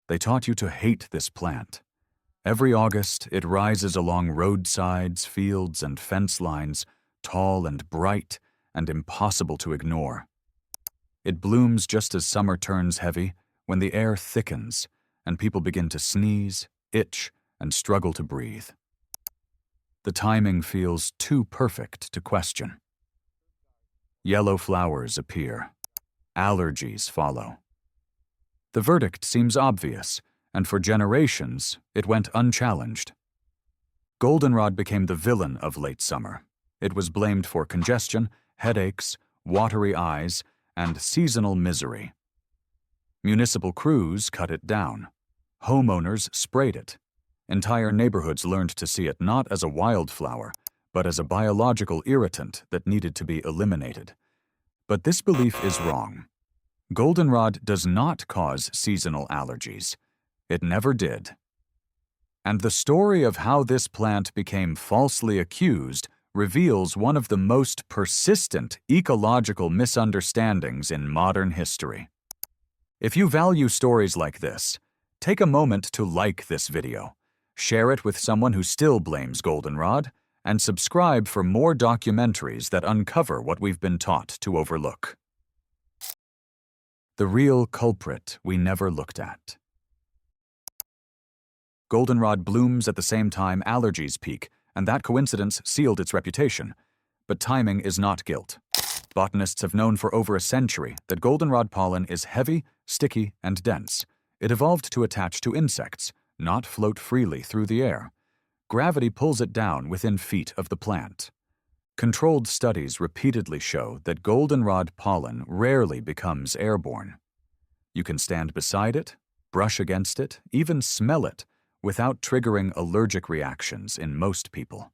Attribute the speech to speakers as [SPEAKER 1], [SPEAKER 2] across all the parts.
[SPEAKER 1] They taught you to hate this plant. Every August, it rises along roadsides, fields, and fence lines, tall and bright and impossible to ignore. It blooms just as summer turns heavy, when the air thickens and people begin to sneeze, itch, and struggle to breathe. The timing feels too perfect to question. Yellow flowers appear. Allergies follow. The verdict seems obvious, and for generations, it went unchallenged. Goldenrod became the villain of late summer. It was blamed for congestion, headaches, watery eyes, and seasonal misery. Municipal crews cut it down. Homeowners sprayed it. Entire neighborhoods learned to see it not as a wildflower, but as a biological irritant that needed to be eliminated. But this belief is wrong. Goldenrod does not cause seasonal allergies. It never did. And the story of how this plant became falsely accused reveals one of the most persistent ecological misunderstandings in modern history. If you value stories like this, take a moment to like this video, share it with someone who still blames goldenrod, and subscribe for more documentaries that uncover what we've been taught to overlook. The real culprit we never looked at. Goldenrod blooms at the same time allergies peak, and that coincidence sealed its reputation. But timing is not guilt. Botanists have known for over a century that goldenrod pollen is heavy, sticky, and dense. It evolved to attach to insects, not float freely through the air. Gravity pulls it down within feet of the plant. Controlled studies repeatedly show that goldenrod pollen rarely becomes airborne. You can stand beside it, brush against it, even smell it, without triggering allergic reactions in most people.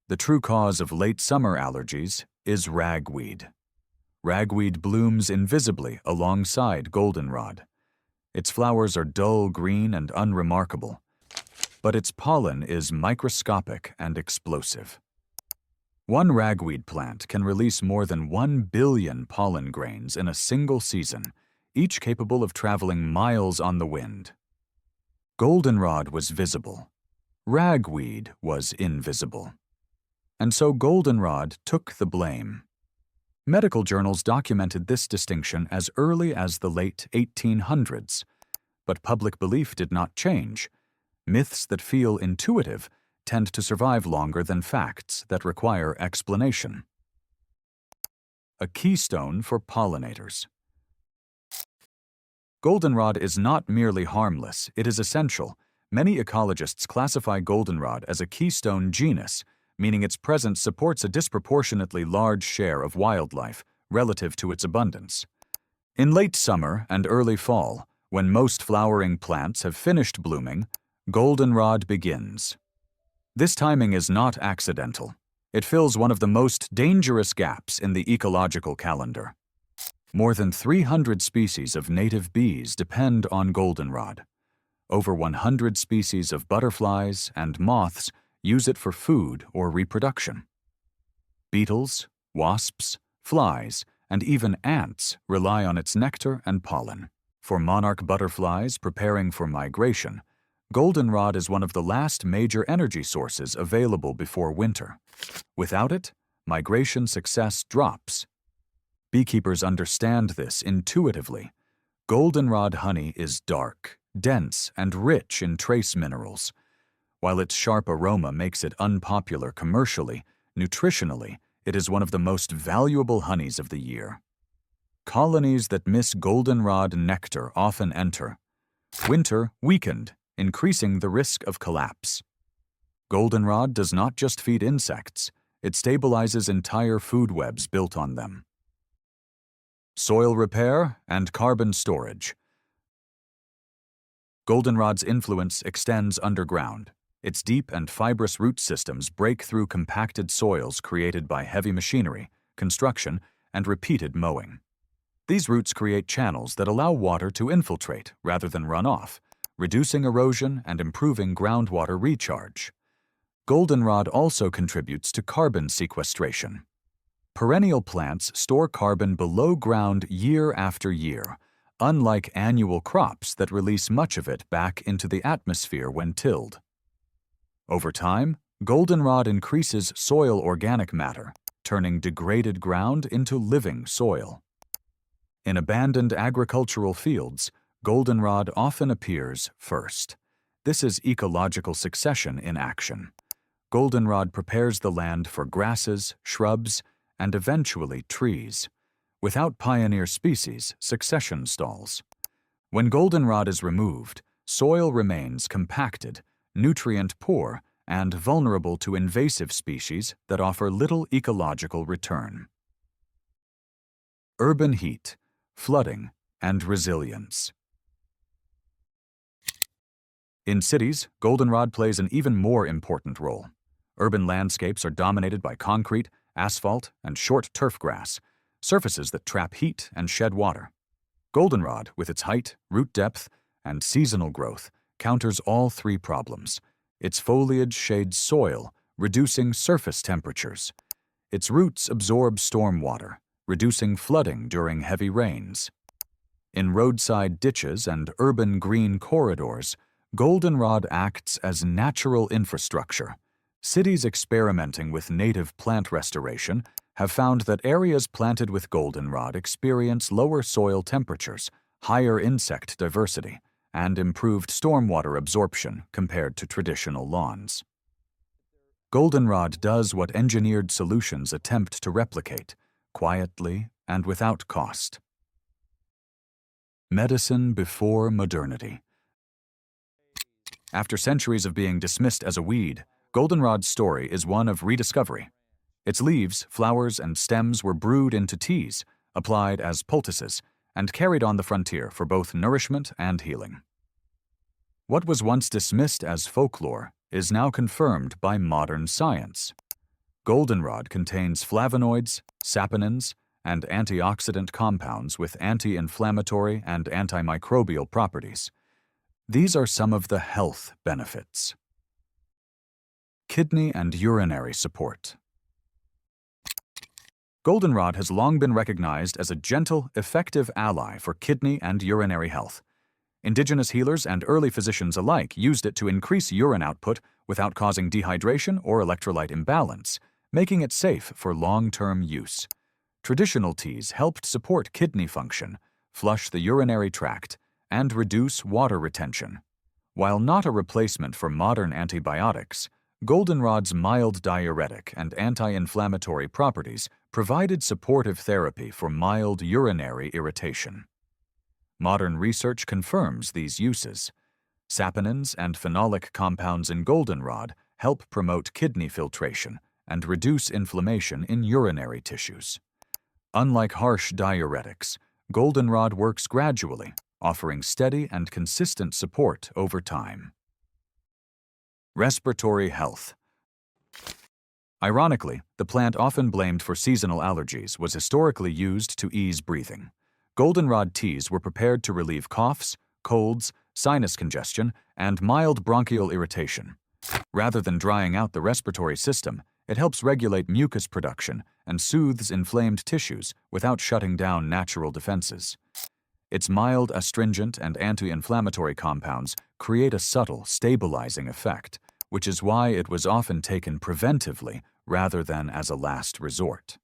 [SPEAKER 1] The true cause of late summer allergies is ragweed. Ragweed blooms invisibly alongside goldenrod. Its flowers are dull green and unremarkable, but its pollen is microscopic and explosive. One ragweed plant can release more than 1 billion pollen grains in a single season, each capable of traveling miles on the wind. Goldenrod was visible. Ragweed was invisible. And so goldenrod took the blame. Medical journals documented this distinction as early as the late 1800s, but public belief did not change. Myths that feel intuitive tend to survive longer than facts that require explanation. A keystone for pollinators. Goldenrod is not merely harmless, it is essential. Many ecologists classify goldenrod as a keystone genus, meaning its presence supports a disproportionately large share of wildlife relative to its abundance. In late summer and early fall, when most flowering plants have finished blooming, goldenrod begins. This timing is not accidental. It fills one of the most dangerous gaps in the ecological calendar. More than 300 species of native bees depend on goldenrod. Over 100 species of butterflies and moths use it for food or reproduction. Beetles, wasps, flies, and even ants rely on its nectar and pollen. For monarch butterflies preparing for migration, goldenrod is one of the last major energy sources available before winter. Without it, migration success drops. Beekeepers understand this intuitively. Goldenrod honey is dark, dense, and rich in trace minerals. While its sharp aroma makes it unpopular commercially, nutritionally, it is one of the most valuable honeys of the year. Colonies that miss goldenrod nectar often enter. Winter weakened, increasing the risk of collapse. Goldenrod does not just feed insects, it stabilizes entire food webs built on them. Soil repair and carbon storage. Goldenrod's influence extends underground. Its deep and fibrous root systems break through compacted soils created by heavy machinery, construction, and repeated mowing. These roots create channels that allow water to infiltrate rather than run off, reducing erosion and improving groundwater recharge. Goldenrod also contributes to carbon sequestration. Perennial plants store carbon below ground year after year, unlike annual crops that release much of it back into the atmosphere when tilled. Over time, goldenrod increases soil organic matter, turning degraded ground into living soil. In abandoned agricultural fields, goldenrod often appears first. This is ecological succession in action. Goldenrod prepares the land for grasses, shrubs, and eventually trees. Without pioneer species, succession stalls. When goldenrod is removed, soil remains compacted, nutrient-poor, and vulnerable to invasive species that offer little ecological return. Urban heat, flooding, and resilience. In cities, goldenrod plays an even more important role. Urban landscapes are dominated by concrete, asphalt, and short turf grass, surfaces that trap heat and shed water. Goldenrod, with its height, root depth, and seasonal growth, counters all three problems. Its foliage shades soil, reducing surface temperatures. Its roots absorb storm water, reducing flooding during heavy rains. In roadside ditches and urban green corridors, goldenrod acts as natural infrastructure. Cities experimenting with native plant restoration have found that areas planted with goldenrod experience lower soil temperatures, higher insect diversity, and improved stormwater absorption compared to traditional lawns. Goldenrod does what engineered solutions attempt to replicate, quietly and without cost. Medicine before modernity. After centuries of being dismissed as a weed, goldenrod's story is one of rediscovery. Its leaves, flowers, and stems were brewed into teas, applied as poultices, and carried on the frontier for both nourishment and healing. What was once dismissed as folklore is now confirmed by modern science. Goldenrod contains flavonoids, saponins, and antioxidant compounds with anti-inflammatory and antimicrobial properties. These are some of the health benefits. Kidney and urinary support. Goldenrod has long been recognized as a gentle, effective ally for kidney and urinary health. Indigenous healers and early physicians alike used it to increase urine output without causing dehydration or electrolyte imbalance, making it safe for long-term use. Traditional teas helped support kidney function, flush the urinary tract, and reduce water retention. While not a replacement for modern antibiotics, goldenrod's mild diuretic and anti-inflammatory properties provided supportive therapy for mild urinary irritation. Modern research confirms these uses. Saponins and phenolic compounds in goldenrod help promote kidney filtration and reduce inflammation in urinary tissues. Unlike harsh diuretics, goldenrod works gradually, offering steady and consistent support over time. Respiratory health. Ironically, the plant often blamed for seasonal allergies was historically used to ease breathing. Goldenrod teas were prepared to relieve coughs, colds, sinus congestion, and mild bronchial irritation. Rather than drying out the respiratory system, it helps regulate mucus production and soothes inflamed tissues without shutting down natural defenses. Its mild astringent and anti-inflammatory compounds create a subtle, stabilizing effect, which is why it was often taken preventively rather than as a last resort.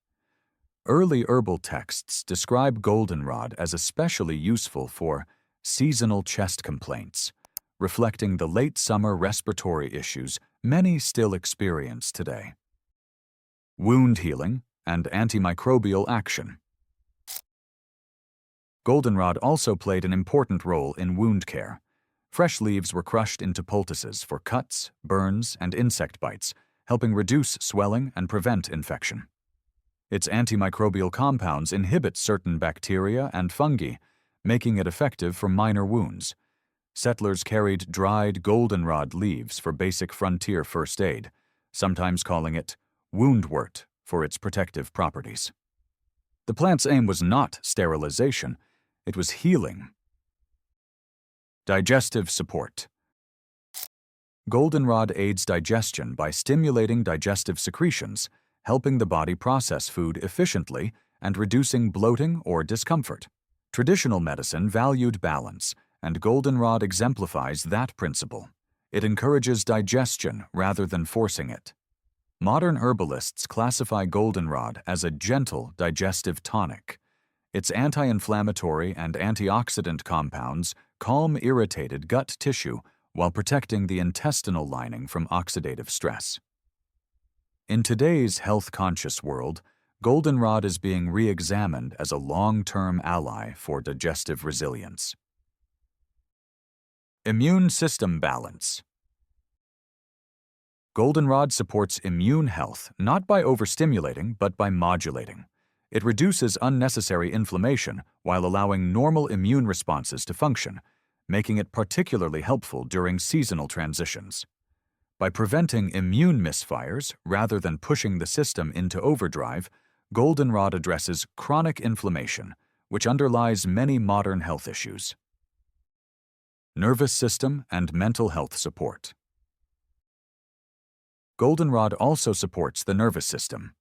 [SPEAKER 1] Early herbal texts describe goldenrod as especially useful for seasonal chest complaints, reflecting the late summer respiratory issues many still experience today. Wound healing and antimicrobial action. Goldenrod also played an important role in wound care. Fresh leaves were crushed into poultices for cuts, burns, and insect bites, helping reduce swelling and prevent infection. Its antimicrobial compounds inhibit certain bacteria and fungi, making it effective for minor wounds. Settlers carried dried goldenrod leaves for basic frontier first aid, sometimes calling it woundwort for its protective properties. The plant's aim was not sterilization, it was healing. Digestive support. Goldenrod aids digestion by stimulating digestive secretions, helping the body process food efficiently and reducing bloating or discomfort. Traditional medicine valued balance, and Goldenrod exemplifies that principle. It encourages digestion rather than forcing it. Modern herbalists classify Goldenrod as a gentle digestive tonic. Its anti-inflammatory and antioxidant compounds calm irritated gut tissue while protecting the intestinal lining from oxidative stress. In today's health-conscious world, Goldenrod is being re-examined as a long-term ally for digestive resilience. Immune system balance. Goldenrod supports immune health not by overstimulating but by modulating. It reduces unnecessary inflammation while allowing normal immune responses to function, making it particularly helpful during seasonal transitions. By preventing immune misfires rather than pushing the system into overdrive, Goldenrod addresses chronic inflammation, which underlies many modern health issues. Nervous system and mental health support. Goldenrod also supports the nervous system.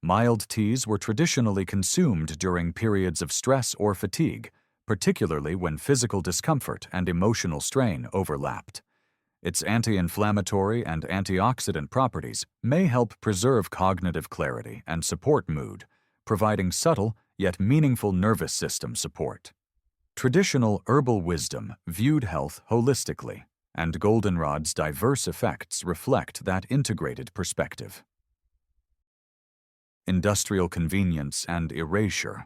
[SPEAKER 1] Mild teas were traditionally consumed during periods of stress or fatigue, particularly when physical discomfort and emotional strain overlapped. Its anti-inflammatory and antioxidant properties may help preserve cognitive clarity and support mood, providing subtle yet meaningful nervous system support. Traditional herbal wisdom viewed health holistically, and Goldenrod's diverse effects reflect that integrated perspective. Industrial convenience and erasure.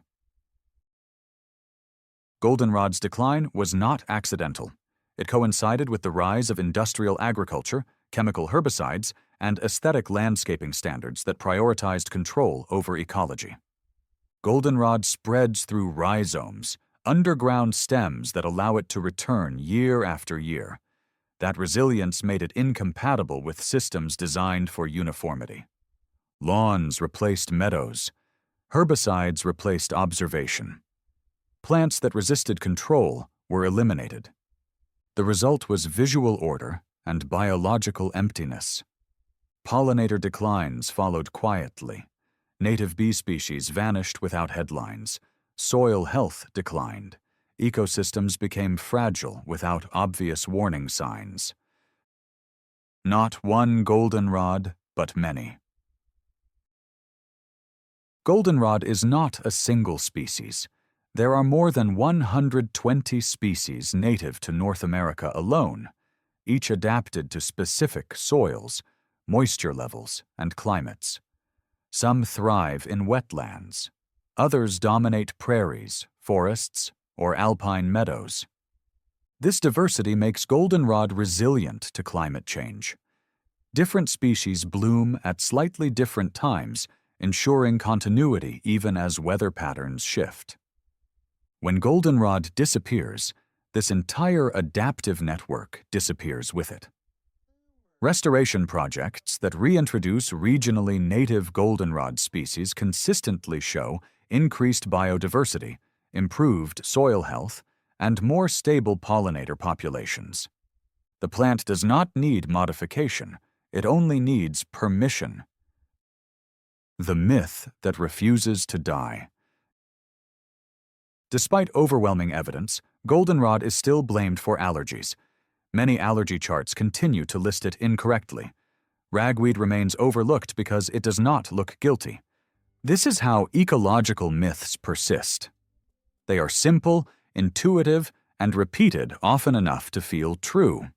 [SPEAKER 1] Goldenrod's decline was not accidental. It coincided with the rise of industrial agriculture, chemical herbicides, and aesthetic landscaping standards that prioritized control over ecology. Goldenrod spreads through rhizomes, underground stems that allow it to return year after year. That resilience made it incompatible with systems designed for uniformity. Lawns replaced meadows. Herbicides replaced observation. Plants that resisted control were eliminated. The result was visual order and biological emptiness. Pollinator declines followed quietly. Native bee species vanished without headlines. Soil health declined. Ecosystems became fragile without obvious warning signs. Not one goldenrod, but many. Goldenrod is not a single species. There are more than 120 species native to North America alone, each adapted to specific soils, moisture levels, and climates. Some thrive in wetlands. Others dominate prairies, forests, or alpine meadows. This diversity makes goldenrod resilient to climate change. Different species bloom at slightly different times, ensuring continuity even as weather patterns shift. When goldenrod disappears, this entire adaptive network disappears with it. Restoration projects that reintroduce regionally native goldenrod species consistently show increased biodiversity, improved soil health, and more stable pollinator populations. The plant does not need modification, it only needs permission. The myth that refuses to die. Despite overwhelming evidence, goldenrod is still blamed for allergies. Many allergy charts continue to list it incorrectly. Ragweed remains overlooked because it does not look guilty. This is how ecological myths persist. They are simple, intuitive, and repeated often enough to feel true.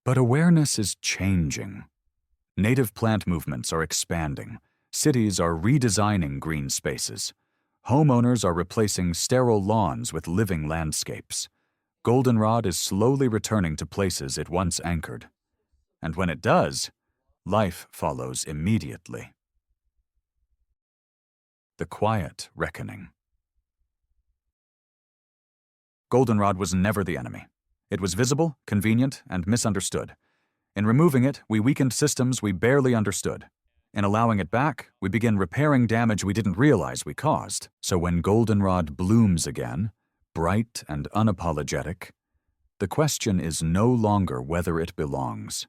[SPEAKER 1] But awareness is changing. Native plant movements are expanding. Cities are redesigning green spaces. Homeowners are replacing sterile lawns with living landscapes. Goldenrod is slowly returning to places it once anchored. And when it does, life follows immediately. The quiet reckoning. Goldenrod was never the enemy. It was visible, convenient, and misunderstood. In removing it, we weakened systems we barely understood. In allowing it back, we begin repairing damage we didn't realize we caused. So when goldenrod blooms again, bright and unapologetic, the question is no longer whether it belongs.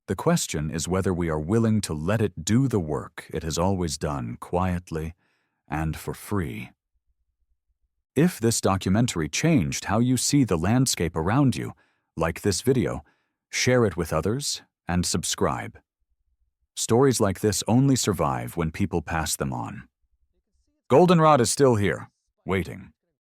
[SPEAKER 1] The question is whether we are willing to let it do the work it has always done quietly and for free. If this documentary changed how you see the landscape around you, like this video, share it with others, and subscribe. Stories like this only survive when people pass them on. Goldenrod is still here, waiting.